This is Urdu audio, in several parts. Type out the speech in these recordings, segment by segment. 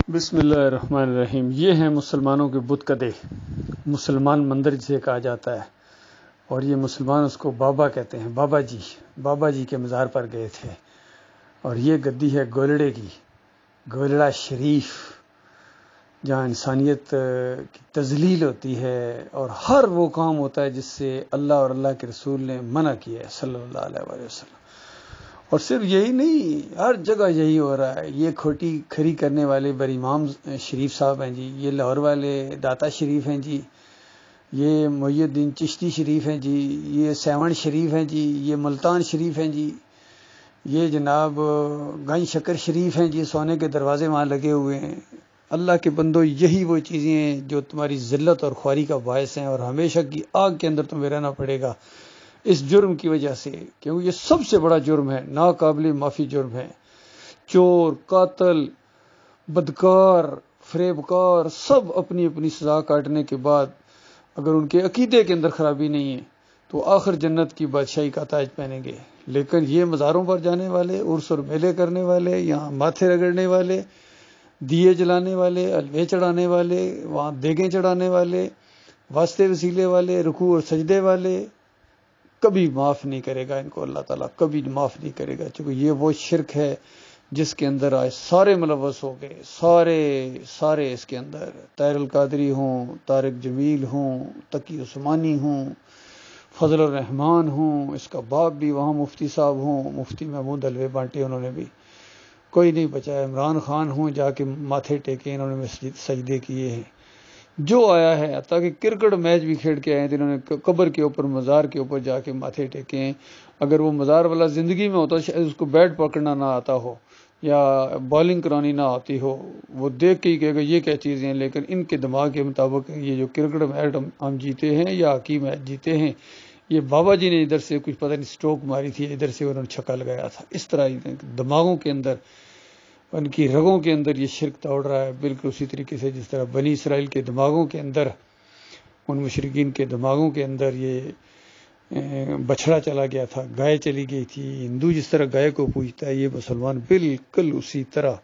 بسم اللہ الرحمن الرحیم۔ یہ ہیں مسلمانوں کے بت کدے، مسلمان مندر جسے کہا جاتا ہے، اور یہ مسلمان اس کو بابا کہتے ہیں۔ بابا جی کے مزار پر گئے تھے، اور یہ گدی ہے گولڑے کی، گولڑا شریف، جہاں انسانیت کی تذلیل ہوتی ہے اور ہر وہ کام ہوتا ہے جس سے اللہ اور اللہ کے رسول نے منع کیا ہے صلی اللہ علیہ وسلم۔ اور صرف یہی نہیں، ہر جگہ یہی ہو رہا ہے۔ یہ کھوٹی کھری کرنے والے برامام شریف صاحب ہیں جی، یہ لاہور والے داتا شریف ہیں جی، یہ محی الدین چشتی شریف ہیں جی، یہ سیون شریف ہیں جی، یہ ملتان شریف ہیں جی، یہ جناب گنج شکر شریف ہیں جی، سونے کے دروازے وہاں لگے ہوئے ہیں۔ اللہ کے بندو، یہی وہ چیزیں ہیں جو تمہاری ذلت اور خواری کا باعث ہیں، اور ہمیشہ کی آگ کے اندر تمہیں رہنا پڑے گا اس جرم کی وجہ سے، کیونکہ یہ سب سے بڑا جرم ہے، ناقابل معافی جرم ہے۔ چور، قاتل، بدکار، فریبکار سب اپنی اپنی سزا کاٹنے کے بعد اگر ان کے عقیدے کے اندر خرابی نہیں ہے تو آخر جنت کی بادشاہی کا تاج پہنیں گے۔ لیکن یہ مزاروں پر جانے والے، عرس اور میلے کرنے والے، یہاں ماتھے رگڑنے والے، دیے جلانے والے، الوے چڑھانے والے، وہاں دیگیں چڑھانے والے، واسطے وسیلے والے، رکوع اور سجدے والے، کبھی معاف نہیں کرے گا ان کو اللہ تعالیٰ، کبھی معاف نہیں کرے گا، کیونکہ یہ وہ شرک ہے جس کے اندر آج سارے ملوث ہو گئے، سارے اس کے اندر، طاہر القادری ہوں، طارق جمیل ہوں، تقی عثمانی ہوں، فضل الرحمان ہوں، اس کا باپ بھی وہاں مفتی صاحب ہوں، مفتی محمود حلوے بانٹے انہوں نے بھی، کوئی نہیں بچا۔ عمران خان ہوں، جا کے ماتھے ٹیکے انہوں نے سجدے کیے ہیں۔ جو آیا ہے، حتیٰ کہ کرکٹ میچ بھی کھیل کے آئے ہیں، جنہوں نے قبر کے اوپر، مزار کے اوپر جا کے ماتھے ٹیکے ہیں۔ اگر وہ مزار والا زندگی میں ہوتا شاید اس کو بیٹ پکڑنا نہ آتا ہو یا بالنگ کرانی نہ آتی ہو، وہ دیکھ کے ہی کہے گا یہ کیا چیزیں ہیں۔ لیکن ان کے دماغ کے مطابق یہ جو کرکٹ میچ ہم جیتے ہیں یا ہاکی میچ جیتے ہیں، یہ بابا جی نے ادھر سے کچھ پتہ نہیں سٹروک ماری تھی، ادھر سے انہوں نے چھکا لگایا تھا۔ اس طرح دماغوں کے اندر، ان کی رگوں کے اندر یہ شرک دوڑ رہا ہے، بالکل اسی طریقے سے جس طرح بنی اسرائیل کے دماغوں کے اندر، ان مشرکین کے دماغوں کے اندر یہ بچھڑا چلا گیا تھا، گائے چلی گئی تھی۔ ہندو جس طرح گائے کو پوجتا ہے، یہ مسلمان بالکل اسی طرح،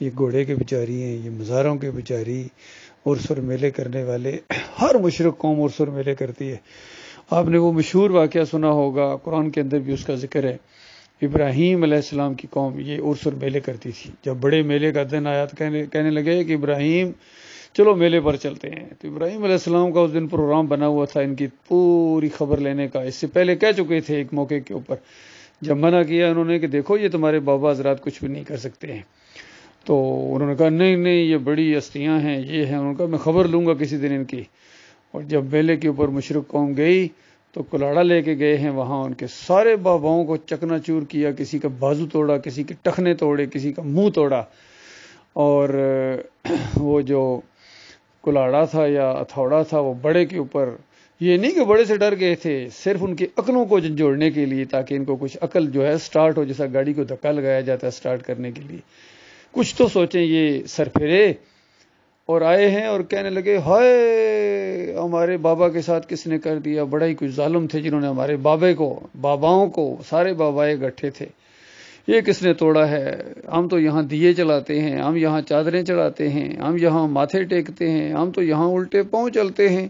یہ گھوڑے کے پجاری ہیں، یہ مزاروں کے پجاری، عرس اور میلے کرنے والے۔ ہر مشرک قوم عرس اور میلے کرتی ہے۔ آپ نے وہ مشہور واقعہ سنا ہوگا، قرآن کے اندر بھی اس کا ذکر ہے، ابراہیم علیہ السلام کی قوم یہ عرس اور میلے کرتی تھی۔ جب بڑے میلے کا دن آیا تو کہنے لگے کہ ابراہیم چلو میلے پر چلتے ہیں۔ تو ابراہیم علیہ السلام کا اس دن پروگرام بنا ہوا تھا ان کی پوری خبر لینے کا، اس سے پہلے کہہ چکے تھے ایک موقع کے اوپر، جب منع کیا انہوں نے کہ دیکھو یہ تمہارے بابا حضرات کچھ بھی نہیں کر سکتے ہیں، تو انہوں نے کہا نہیں یہ بڑی ہستیاں ہیں، یہ ہیں۔ انہوں نے کہا میں خبر لوں گا کسی دن ان کی۔ اور جب میلے کے اوپر مشرک قوم گئی تو کلاڑا لے کے گئے ہیں، وہاں ان کے سارے باباؤں کو چکنا چور کیا، کسی کا بازو توڑا، کسی کے ٹخنے توڑے، کسی کا منہ توڑا۔ اور وہ جو کلاڑا تھا یا ہتھوڑا تھا وہ بڑے کے اوپر، یہ نہیں کہ بڑے سے ڈر گئے تھے، صرف ان کی عقلوں کو جھنجھوڑنے کے لیے، تاکہ ان کو کچھ عقل جو ہے سٹارٹ ہو، جیسا گاڑی کو دھکا لگایا جاتا ہے سٹارٹ کرنے کے لیے، کچھ تو سوچیں۔ یہ سر پھیرے اور آئے ہیں اور کہنے لگے ہائے ہمارے بابا کے ساتھ کس نے کر دیا، بڑا ہی کچھ ظالم تھے جنہوں نے ہمارے باباؤں کو، سارے بابائے گٹھے تھے، یہ کس نے توڑا ہے؟ ہم تو یہاں دیے چلاتے ہیں، ہم یہاں چادریں چڑھاتے ہیں، ہم یہاں ماتھے ٹیکتے ہیں، ہم تو یہاں الٹے پاؤں چلتے ہیں،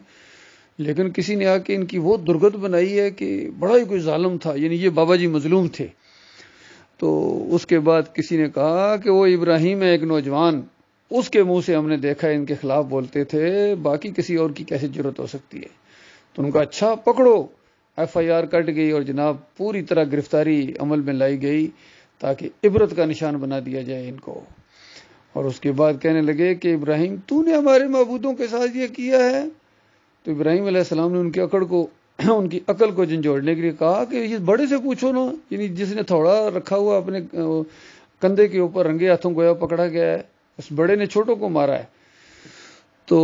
لیکن کسی نے آ کے ان کی وہ درگت بنائی ہے کہ بڑا ہی کوئی ظالم تھا، یعنی یہ بابا جی مظلوم تھے۔ تو اس کے بعد کسی نے کہا کہ وہ ابراہیم ہے ایک نوجوان، اس کے منہ سے ہم نے دیکھا ان کے خلاف بولتے تھے، باقی کسی اور کی کیسے جرت ہو سکتی ہے؟ تو ان کا اچھا پکڑو، ایف آئی آر کٹ گئی اور جناب پوری طرح گرفتاری عمل میں لائی گئی تاکہ عبرت کا نشان بنا دیا جائے ان کو۔ اور اس کے بعد کہنے لگے کہ ابراہیم تو نے ہمارے معبودوں کے ساتھ یہ کیا ہے؟ تو ابراہیم علیہ السلام نے ان کی عقل کو جھنجھوڑنے کے لیے کہا کہ یہ بڑے سے پوچھو نا، یعنی جس نے تھوڑا رکھا ہوا اپنے کندھے کے اوپر رنگے ہاتھوں گویا پکڑا گیا ہے، اس بڑے نے چھوٹوں کو مارا ہے۔ تو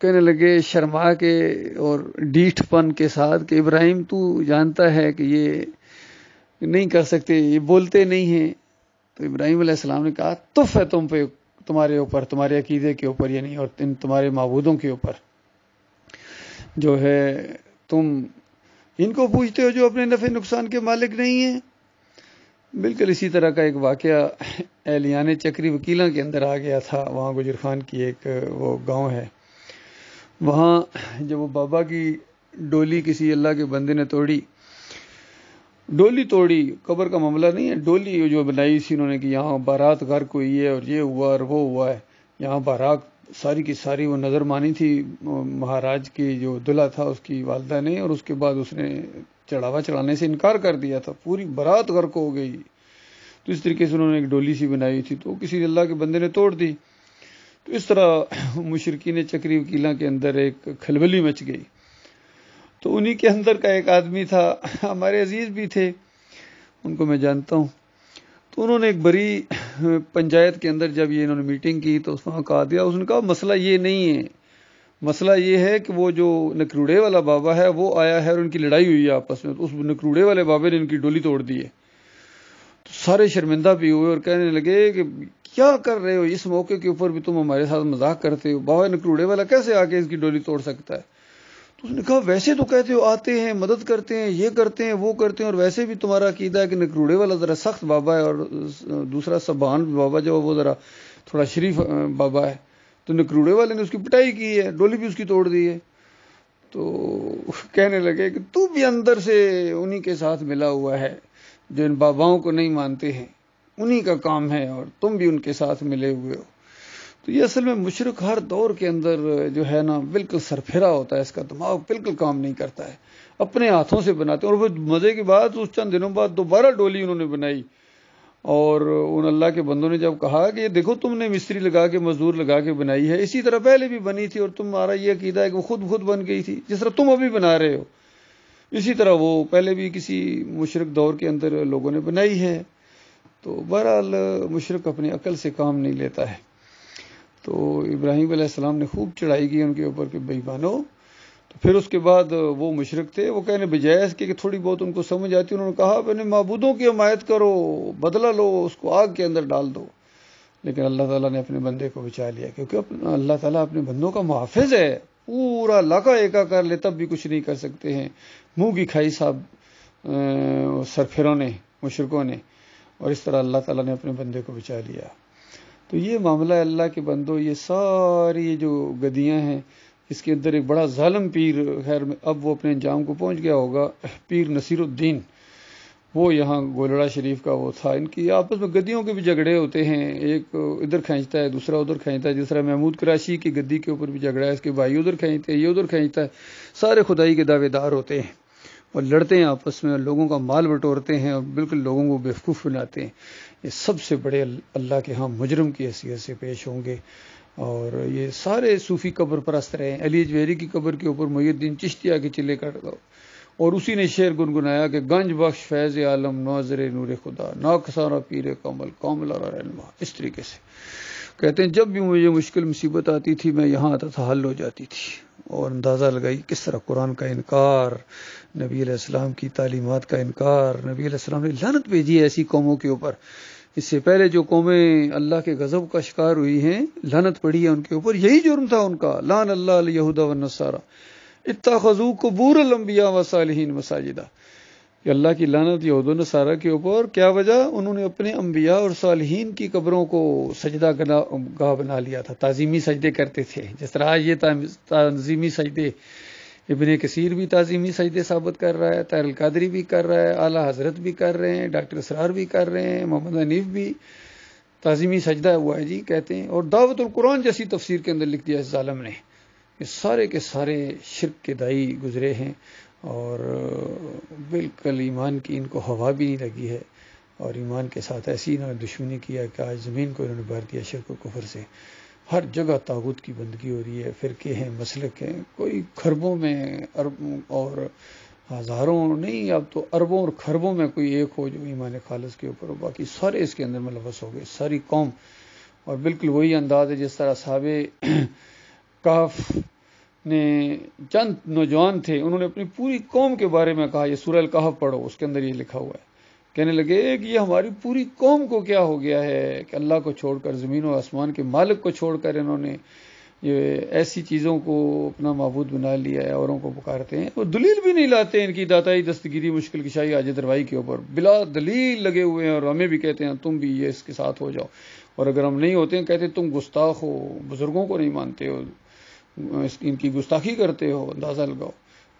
کہنے لگے شرما کے اور ڈیٹھ پن کے ساتھ کہ ابراہیم تو جانتا ہے کہ یہ نہیں کر سکتے، یہ بولتے نہیں ہیں۔ تو ابراہیم علیہ السلام نے کہا تف ہے تم پہ، تمہارے اوپر، تمہارے عقیدے کے اوپر، یعنی اور تمہارے معبودوں کے اوپر، جو ہے تم ان کو پوچھتے ہو جو اپنے نفع نقصان کے مالک نہیں ہیں۔ بالکل اسی طرح کا ایک واقعہ اہلیان چکری وکیلاں کے اندر آ گیا تھا. وہاں گجر خان کی ایک وہ گاؤں ہے. وہاں جب وہ بابا کی ڈولی کسی اللہ کے بندے نے توڑی، قبر کا معاملہ نہیں ہے، ڈولی جو بنائی تھی انہوں نے کہ یہاں بارات گھر کو یہ اور یہ ہوا اور وہ ہوا ہے، یہاں بارات ساری کی ساری وہ نظر مانی تھی مہاراج کی جو دلہا تھا اس کی والدہ نے، اور اس کے بعد اس نے چڑھاوا چڑھانے سے انکار کر دیا تھا، پوری بارات گھر کو ہو گئی. تو اس طریقے سے انہوں نے ایک ڈولی سی بنائی تھی، تو کسی اللہ کے بندے نے توڑ دی. تو اس طرح مشرکین چکری وکیلاں کے اندر ایک کھلبلی مچ گئی. تو انہی کے اندر کا ایک آدمی تھا، ہمارے عزیز بھی تھے، ان کو میں جانتا ہوں. تو انہوں نے ایک بڑی پنچایت کے اندر جب یہ انہوں نے میٹنگ کی تو اس وہاں کہا دیا، اس نے کہا مسئلہ یہ نہیں ہے، مسئلہ یہ ہے کہ وہ جو نکروڑے والا بابا ہے وہ آیا ہے اور ان کی لڑائی ہوئی ہے آپس میں، تو اس نکروڑے والے بابے نے ان کی ڈولی توڑ دی ہے. تو سارے شرمندہ بھی ہوئے اور کہنے لگے کہ کیا کر رہے ہو، اس موقع کے اوپر بھی تم ہمارے ساتھ مذاق کرتے ہو، بابا نکروڑے والا کیسے آ کے اس کی ڈولی توڑ سکتا ہے. تو اس نے کہا ویسے تو کہتے ہو آتے ہیں مدد کرتے ہیں، یہ کرتے ہیں وہ کرتے ہیں، اور ویسے بھی تمہارا عقیدہ ہے کہ نکروڑے والا ذرا سخت بابا ہے اور دوسرا سبحان بابا جو وہ ذرا تھوڑا شریف بابا ہے. تو نکروڑے والے نے اس کی پٹائی کی ہے، ڈولی بھی اس کی توڑ دی ہے. تو کہنے لگے کہ تو بھی اندر سے انہی کے ساتھ ملا ہوا ہے جو ان باباؤں کو نہیں مانتے ہیں، انہی کا کام ہے اور تم بھی ان کے ساتھ ملے ہوئے ہو. تو یہ اصل میں مشرک ہر دور کے اندر جو ہے نا بالکل سرپھرا ہوتا ہے، اس کا دماغ بالکل کام نہیں کرتا ہے، اپنے ہاتھوں سے بناتے ہیں. اور وہ مزے کی بات اس چند دنوں بعد دوبارہ ڈولی انہوں نے بنائی، اور ان اللہ کے بندوں نے جب کہا کہ یہ دیکھو تم نے مستری لگا کے مزدور لگا کے بنائی ہے، اسی طرح پہلے بھی بنی تھی اور تمہارا یہ عقیدہ ہے کہ وہ خود بن گئی تھی، جس طرح تم ابھی بنا رہے ہو اسی طرح وہ پہلے بھی کسی مشرک دور کے اندر لوگوں نے بنائی ہے. تو بہرحال مشرک اپنی عقل سے کام نہیں لیتا ہے. تو ابراہیم علیہ السلام نے خوب چڑھائی کی ان کے اوپر کہ بے ایمانو. تو پھر اس کے بعد وہ مشرک تھے، وہ کہنے بجائے اس کے کہ تھوڑی بہت ان کو سمجھ آتی، انہوں نے کہا اپنے معبودوں کی حمایت کرو، بدلہ لو، اس کو آگ کے اندر ڈال دو. لیکن اللہ تعالیٰ نے اپنے بندے کو بچا لیا، کیونکہ اللہ تعالیٰ اپنے بندوں کا محافظ ہے. پورا علاقہ ایکا کر لے تب بھی کچھ نہیں کر سکتے ہیں، منہ کی کھائی صاحب سرفروں نے، مشرکوں نے. اور اس طرح اللہ تعالیٰ نے اپنے بندے کو بچا لیا. تو یہ معاملہ ہے اللہ کے بندوں، یہ ساری جو گدیاں ہیں اس کے اندر ایک بڑا ظالم پیر، خیر اب وہ اپنے انجام کو پہنچ گیا ہوگا، پیر نصیر الدین، وہ یہاں گولڑا شریف کا وہ تھا. ان کی آپس میں گدیوں کے بھی جھگڑے ہوتے ہیں، ایک ادھر کھینچتا ہے دوسرا ادھر کھینچتا ہے، جس طرح محمود کراشی کی گدی کے اوپر بھی جھگڑا ہے، اس کے بھائی ادھر کھینچتے ہیں یہ ادھر کھینچتا ہے. سارے خدائی کے دعوے دار ہوتے ہیں اور لڑتے ہیں آپس میں اور لوگوں کا مال بٹورتے ہیں اور بالکل لوگوں کو بیوقوف بناتے ہیں. یہ سب سے بڑے اللہ کے ہاں مجرم کی حیثیت سے پیش ہوں گے. اور یہ سارے صوفی قبر پرست رہے ہیں. علی جویری کی قبر کے اوپر محی الدین چشتیہ کے چلے کر دو، اور اسی نے شعر گنگنایا کہ گنج بخش فیض عالم ناظر نور خدا ناکسارا پیر کامل کامل رہنما. اس طریقے سے کہتے ہیں جب بھی مجھے مشکل مصیبت آتی تھی میں یہاں آتا تھا، حل ہو جاتی تھی. اور اندازہ لگائی کس طرح قرآن کا انکار، نبی علیہ السلام کی تعلیمات کا انکار. نبی علیہ السلام نے لعنت بھیجی ہے ایسی قوموں کے اوپر. اس سے پہلے جو قومیں اللہ کے غضب کا شکار ہوئی ہیں لعنت پڑی ہے ان کے اوپر، یہی جرم تھا ان کا. لعن اللہ الیہود والنصارى اتخذوا قبور الانبیاء والصالحین مساجدا. کہ اللہ کی لعنت یہود و نصارہ کے اوپر. کیا وجہ؟ انہوں نے اپنے انبیاء اور صالحین کی قبروں کو سجدہ گاہ بنا لیا تھا، تعظیمی سجدے کرتے تھے. جس طرح یہ تعظیمی سجدے ابن کثیر بھی تعظیمی سجدے ثابت کر رہا ہے، طاہر القادری بھی کر رہا ہے، اعلیٰ حضرت بھی کر رہے ہیں، ڈاکٹر اسرار بھی کر رہے ہیں، محمد حنیف بھی تعظیمی سجدہ ہوا ہے جی کہتے ہیں. اور دعوت القرآن جیسی تفسیر کے اندر لکھ دیا اس ظالم نے کہ سارے کے سارے شرک کے دائی گزرے ہیں اور بالکل ایمان کی ان کو ہوا بھی نہیں لگی ہے، اور ایمان کے ساتھ ایسی انہوں نے دشمنی کیا کہ آج زمین کو انہوں نے بھر دیا شرک و کفر سے. ہر جگہ طاغوت کی بندگی ہو رہی ہے، فرقے ہیں، مسلک ہیں، کوئی خربوں میں اربوں اور ہزاروں نہیں، اب تو اربوں اور خربوں میں کوئی ایک ہو جو ایمان خالص کے اوپر ہو، باقی سارے اس کے اندر ملوث ہو گئے ساری قوم. اور بالکل وہی انداز ہے جس طرح اصحاب کہف نے چند نوجوان تھے، انہوں نے اپنی پوری قوم کے بارے میں کہا. یہ سورہ الکہف پڑھو، اس کے اندر یہ لکھا ہوا ہے. کہنے لگے کہ یہ ہماری پوری قوم کو کیا ہو گیا ہے کہ اللہ کو چھوڑ کر، زمین و آسمان کے مالک کو چھوڑ کر انہوں نے یہ ایسی چیزوں کو اپنا معبود بنا لیا ہے، اوروں کو پکارتے ہیں، وہ دلیل بھی نہیں لاتے ان کی داتائی، دستگیری، مشکل کشائی، حاجت روائی کے اوپر بلا دلیل لگے ہوئے ہیں، اور ہمیں بھی کہتے ہیں تم بھی یہ اس کے ساتھ ہو جاؤ، اور اگر ہم نہیں ہوتے ہیں کہتے تم گستاخ ہو، بزرگوں کو نہیں مانتے ہو، ان کی گستاخی کرتے ہو، اندازہ لگاؤ۔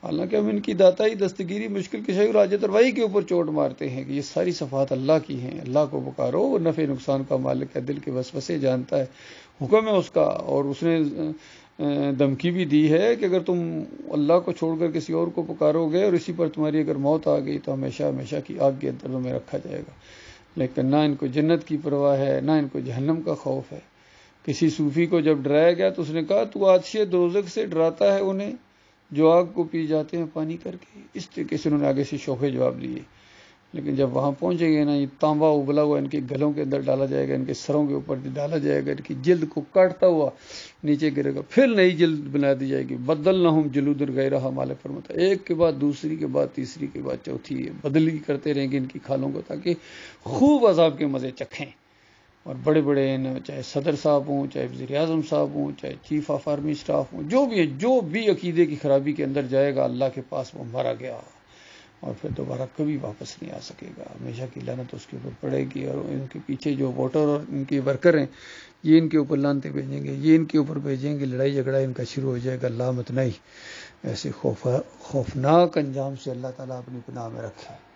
حالانکہ ہم ان کی داتائی، دستگیری، مشکل کشائی اور حاجت روائی کے اوپر چوٹ مارتے ہیں کہ یہ ساری صفات اللہ کی ہیں، اللہ کو پکارو، وہ نفع نقصان کا مالک ہے، دل کے وسوسے جانتا ہے، حکم ہے اس کا، اور اس نے دھمکی بھی دی ہے کہ اگر تم اللہ کو چھوڑ کر کسی اور کو پکارو گے اور اسی پر تمہاری اگر موت آ گئی تو ہمیشہ ہمیشہ کی آگ کے اندر میں رکھا جائے گا۔ لیکن نہ ان کو جنت کی پرواہ ہے، نہ ان کو جہنم کا خوف ہے۔ کسی صوفی کو جب ڈرایا گیا تو اس نے کہا تو آتشِ دوزخ سے ڈراتا ہے انہیں جو آگ کو پی جاتے ہیں پانی کر کے۔ اس طریقے سے انہوں نے آگے سے شوخے جواب دیے، لیکن جب وہاں پہنچے گے نا، یہ تانبا ابلا ہوا ان کے گلوں کے اندر ڈالا جائے گا، ان کے سروں کے اوپر ڈالا جائے گا، ان کی جلد کو کاٹتا ہوا نیچے گرے گا، پھر نئی جلد بنا دی جائے گی۔ بدلناہم جلود غیرہا، مالک فرماتا ہے، ایک کے بعد دوسری کے بعد تیسری کے بعد چوتھی، بدلی کرتے رہیں گے ان کی کھالوں کو تاکہ خوب عذاب کے مزے چکھیں۔ اور بڑے بڑے چاہے صدر صاحب ہوں، چاہے وزیر اعظم صاحب ہوں، چاہے چیف آف آرمی اسٹاف ہوں، جو بھی عقیدے کی خرابی کے اندر جائے گا اللہ کے پاس وہ مارا گیا، اور پھر دوبارہ کبھی واپس نہیں آ سکے گا، ہمیشہ کی لعنت اس کے اوپر پڑے گی۔ اور ان کے پیچھے جو ووٹر اور ان کے ورکر ہیں یہ ان کے اوپر لعنتیں بھیجیں گے، یہ ان کے اوپر بھیجیں گے، لڑائی جھگڑا ان کا شروع ہو جائے گا، لامت نہیں۔ ایسے خوفناک انجام سے اللہ تعالیٰ اپنی پناہ میں رکھے۔